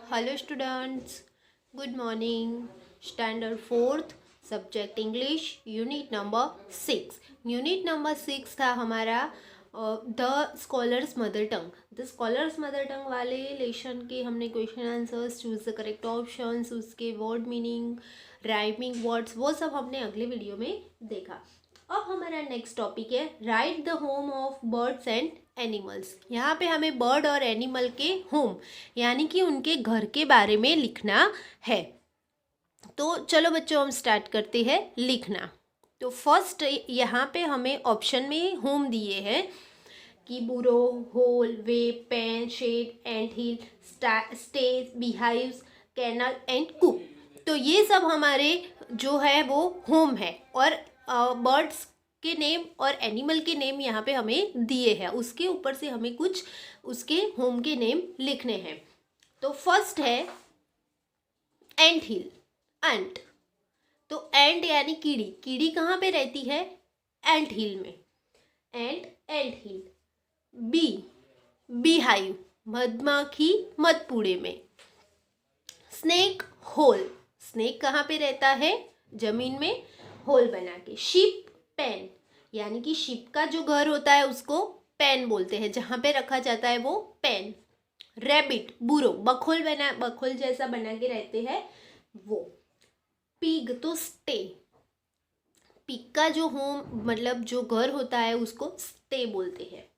Hello students, good morning. Standard fourth, subject English, unit number 6। Unit number 6 था हमारा the scholars mother tongue. The scholars mother tongue वाले lesson के हमने question answers, choose the correct options, उसके word meaning, rhyming words, वो सब हमने अगले वीडियो में देखा। अब हमारा नेक्स्ट टॉपिक है right the home of birds and animals. यहाँ पे हमें बर्ड और एनिमल के होम यानी कि उनके घर के बारे में लिखना है। तो चलो बच्चों, हम स्टार्ट करते हैं लिखना। तो फर्स्ट यहाँ पे हमें ऑप्शन में होम दिए हैं कि burrow, hole, web, pen, shed, and hill, stage, beehives, kennel and coop. तो ये सब हमारे जो है वो होम है, और बर्ड्स के नेम और एनिमल के नेम यहाँ पे हमें दिए हैं। उसके ऊपर से हमें कुछ उसके होम के नेम लिखने हैं। तो फर्स्ट है एंट हिल, एंट। तो एंट यानी कीड़ी। कीड़ी कहाँ पे रहती है? एंट हिल में। एंट हिल। बी, बीहाइव, मधुमक्खी मधपुड़े में। Snake, whole. स्नेक कहाँ पे रहता है? जमीन में होल बना के। शिप, पेन, यानी कि शिप का जो घर होता है उसको पेन बोलते हैं, जहाँ पे रखा जाता है वो पेन। रैबिट, बुरो, बखोल जैसा बना के रहते हैं वो। पिग तो स्टे। पिग का जो होम मतलब जो घर होता है उसको स्टे बोलते हैं।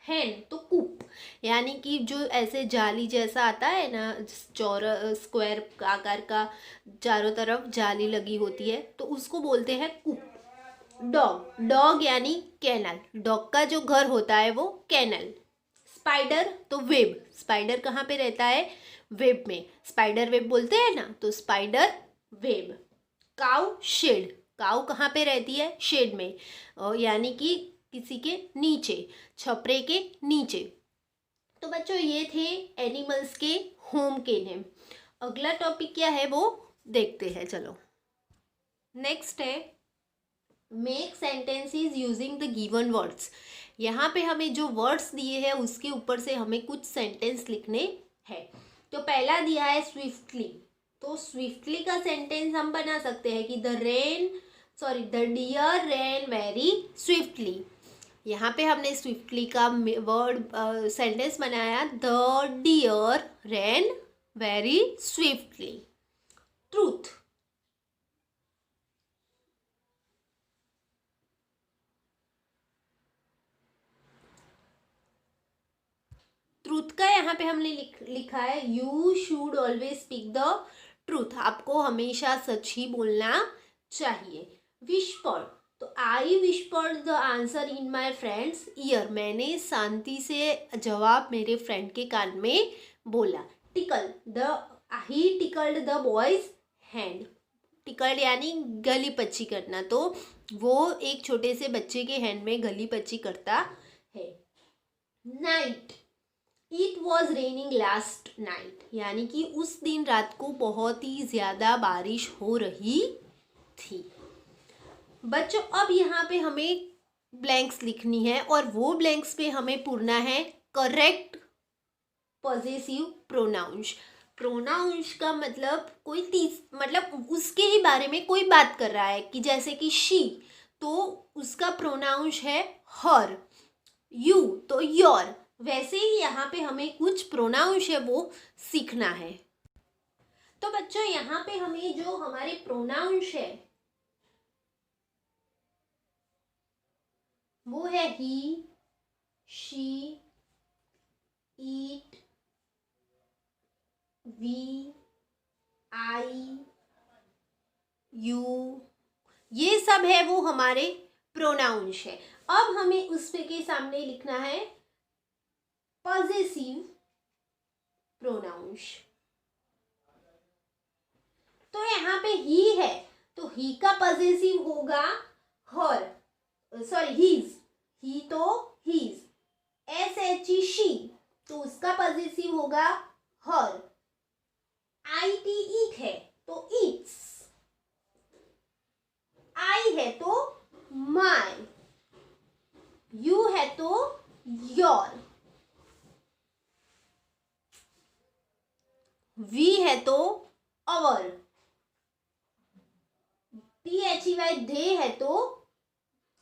हैन तो कूप, यानी कि जो ऐसे जाली जैसा आता है ना, स्क्वायर आकार का, चारों तरफ जाली लगी होती है, तो उसको बोलते हैं कूप। डॉग, डॉग यानी कैनल। डॉग का जो घर होता है वो कैनल। स्पाइडर तो वेब। स्पाइडर कहाँ पे रहता है? वेब में। स्पाइडर वेब बोलते हैं ना, तो spider web. Cow, shed. Cow कहाँ पे रहती है? शेड में, यानी कि किसी के नीचे, छपरे के नीचे। तो बच्चों ये थे एनिमल्स के होम के नेम। अगला टॉपिक क्या है वो देखते हैं। चलो नेक्स्ट है make sentences using the given words. यहाँ पे हमें जो वर्ड्स दिए हैं उसके ऊपर से हमें कुछ सेंटेंस लिखने हैं। तो पहला दिया है स्विफ्टली। तो स्विफ्टली का सेंटेंस हम बना सकते हैं कि the deer ran very swiftly. यहाँ पे हमने स्विफ्टली का वर्ड सेंटेंस बनाया, the deer ran very swiftly. Truth, truth का यहाँ पे हमने लिखा है you should always speak the truth. आपको हमेशा सच ही बोलना चाहिए। विस्पर, तो I whispered the answer in my friend's ear. मैंने शांति से जवाब मेरे फ्रेंड के कान में बोला। Tackle, the he tickled the boys hand. Tickled यानी गली पच्ची करना, तो वो एक छोटे से बच्चे के हैंड में गली पच्ची करता है। Night, it was raining last night, यानी कि उस दिन रात को बहुत ही ज़्यादा बारिश हो रही थी। बच्चों अब यहाँ पे हमें ब्लैंक्स लिखनी है, और वो ब्लैंक्स पे हमें पूरना है करेक्ट पॉजेसिव प्रोनाउंस। प्रोनाउंस का मतलब मतलब उसके ही बारे में कोई बात कर रहा है, कि जैसे कि शी, तो उसका प्रोनाउंस है हर। यू तो योर। वैसे ही यहाँ पे हमें कुछ प्रोनाउंस है वो सीखना है। तो बच्चों यहाँ पे हमें जो हमारे प्रोनाउंस है वो है he, she, it, we, I, you, ये सब है वो हमारे प्रोनाउंस है। अब हमें उसके के सामने लिखना है पॉजेसिव प्रोनाउंस। तो यहाँ पे ही है, तो ही का पॉजेसिव होगा हर, सॉरी हीज। ही तो his. S H E she, तो उसका पॉजेसिव होगा हर। आई टी ईट है तो ईट्स। आई है तो माय। यू है तो योर। वी है तो अवर, THEY दे है तो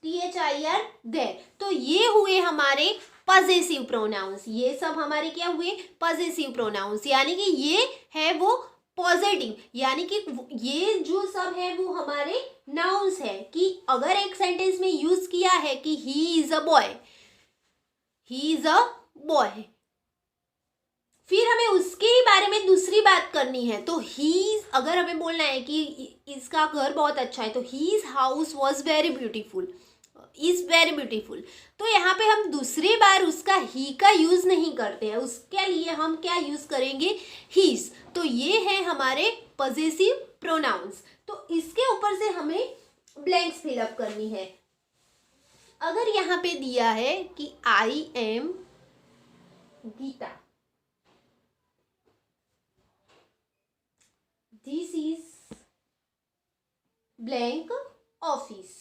THIR देयर। तो ये हुए हमारे पजेसिव प्रोनाउंस, ये सब हमारे क्या हुए पजेसिव प्रोनाउंस, यानी कि ये है वो पॉजिटिव, यानी कि ये जो सब है वो हमारे नाउन्स है कि अगर एक सेंटेंस में यूज किया है कि he is a boy, he is a boy, फिर हमें उसके बारे में दूसरी बात करनी है तो ही, अगर हमें बोलना है कि इसका घर बहुत अच्छा है तो his house was very beautiful, is very beautiful. तो यहाँ पे हम दूसरी बार उसका ही का यूज नहीं करते हैं, उसके लिए हम क्या यूज करेंगे हीज। तो ये है हमारे पजेसिव प्रोनाउंस। तो इसके ऊपर से हमें ब्लैंक्स फिलअप करनी है। अगर यहाँ पे दिया है कि I am Gita, this is blank office,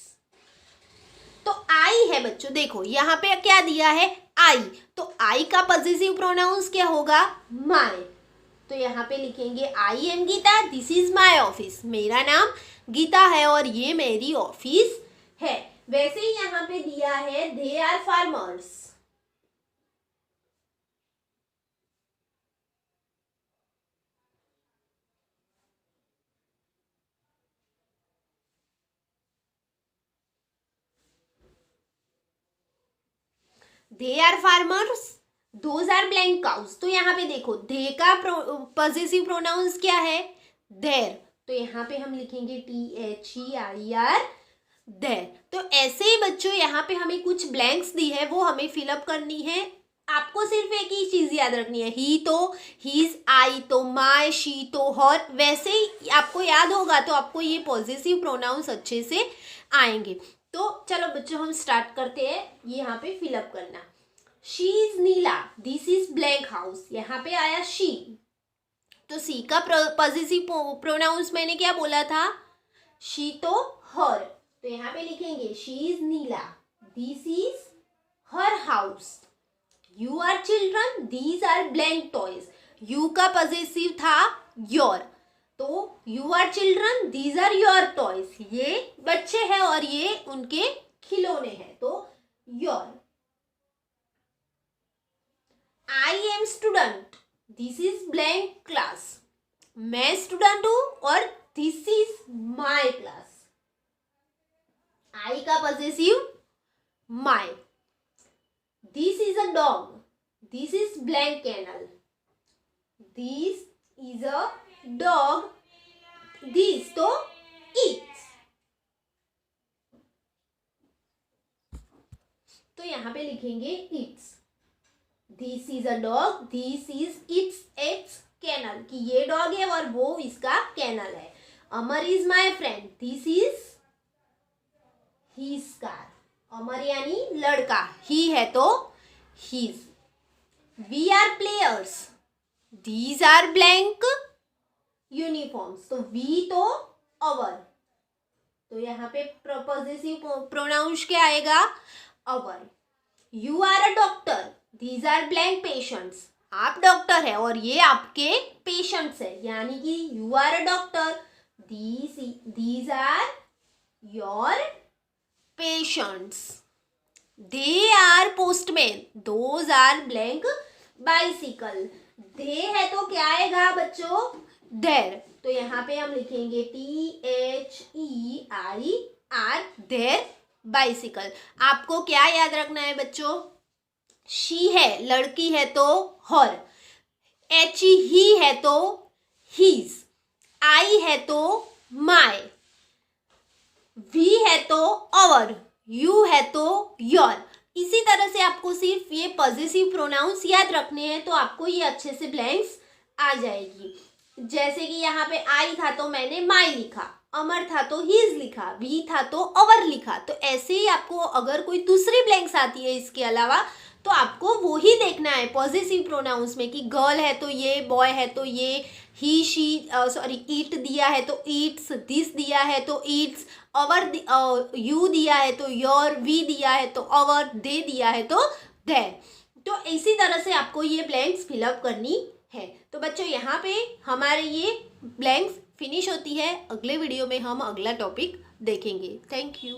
तो आई है बच्चों, देखो यहाँ पे क्या दिया है आई, तो आई का पॉजिटिव प्रोनाउंस क्या होगा माय। तो यहाँ पे लिखेंगे I am Gita, this is my office, मेरा नाम गीता है और ये मेरी ऑफिस है। वैसे ही यहाँ पे दिया है they are farmers, they are farmers, those are blank cows. तो यहाँ पे देखो दे का पॉजिटिव प्रोनाउंस क्या है देर, तो यहाँ पे हम लिखेंगे THEIR देर। तो ऐसे ही बच्चों यहाँ पे हमें कुछ ब्लैंक्स दी है वो हमें फिलअप करनी है। आपको सिर्फ एक ही चीज याद रखनी है, ही तो हीज, आई तो माय, शी तो हर, वैसे ही आपको याद होगा तो आपको ये पॉजिटिव प्रोनाउंस अच्छे से आएंगे। तो चलो बच्चों हम स्टार्ट करते हैं ये यहाँ पे फिलअप करना। She is Nila, this is blank house, यहाँ पे आया शी, तो सी का पॉजिटिव प्रोनाउंस मैंने क्या बोला था शी तो हर, तो यहाँ पे लिखेंगे she is Nila, this is her house, you are children, these are blank toys, you का पॉजिटिव था योर, तो you are children, these are your toys, ये बच्चे हैं और ये उनके खिलौने हैं, तो your. I am student, this is blank class, मैं स्टूडेंट हूं और this is my class, I का positive my. This is a dog, this is blank kennel, this is a dog, this तो ईट्स, तो यहां पे लिखेंगे its, this is a dog, this is its kennel, कि ये डॉग है और वो इसका कैनल है। Amar is my friend, this is his car, Amar यानी लड़का, ही है तो his. We are players, these are blank uniforms, तो वी तो अवर, तो यहाँ पे प्रपोजिटिव प्रोनाउंस क्या आएगा our. You are a doctor, these are blank patients, आप डॉक्टर है और ये आपके पेशेंट्स है, यानी कि you are a doctor, these are your patients. They are postman, those are blank bicycle, they है तो क्या आएगा बच्चों देर, तो यहाँ पे हम लिखेंगे THEIR देर बाइसिकल। आपको क्या याद रखना है बच्चों, शी है लड़की है तो हर, ही है तो हीज, आई है तो माय, वी है तो अवर, यू है तो योर। इसी तरह से आपको सिर्फ ये पॉजिटिव प्रोनाउंस याद रखने हैं तो आपको ये अच्छे से ब्लैंक्स आ जाएगी। जैसे कि यहाँ पे आई था तो मैंने माय लिखा, अमर था तो हीज लिखा, वी था तो अवर लिखा। तो ऐसे ही आपको अगर कोई दूसरी ब्लैंक्स आती है इसके अलावा तो आपको वो ही देखना है पॉजिटिव प्रोनाउंस में, कि गर्ल है तो ये, बॉय है तो ये, ही शी सॉरी ईट दिया है तो ईट्स, दिस दिया है तो ईट्स, अवर यू दिया है तो योर, वी दिया है तो अवर, दे दिया है तो देयर। तो इसी तरह से आपको ये ब्लैंक्स फिलअप करनी है। तो बच्चों यहाँ पे हमारे ये ब्लैंक्स फिनिश होती है। अगले वीडियो में हम अगला टॉपिक देखेंगे। Thank you.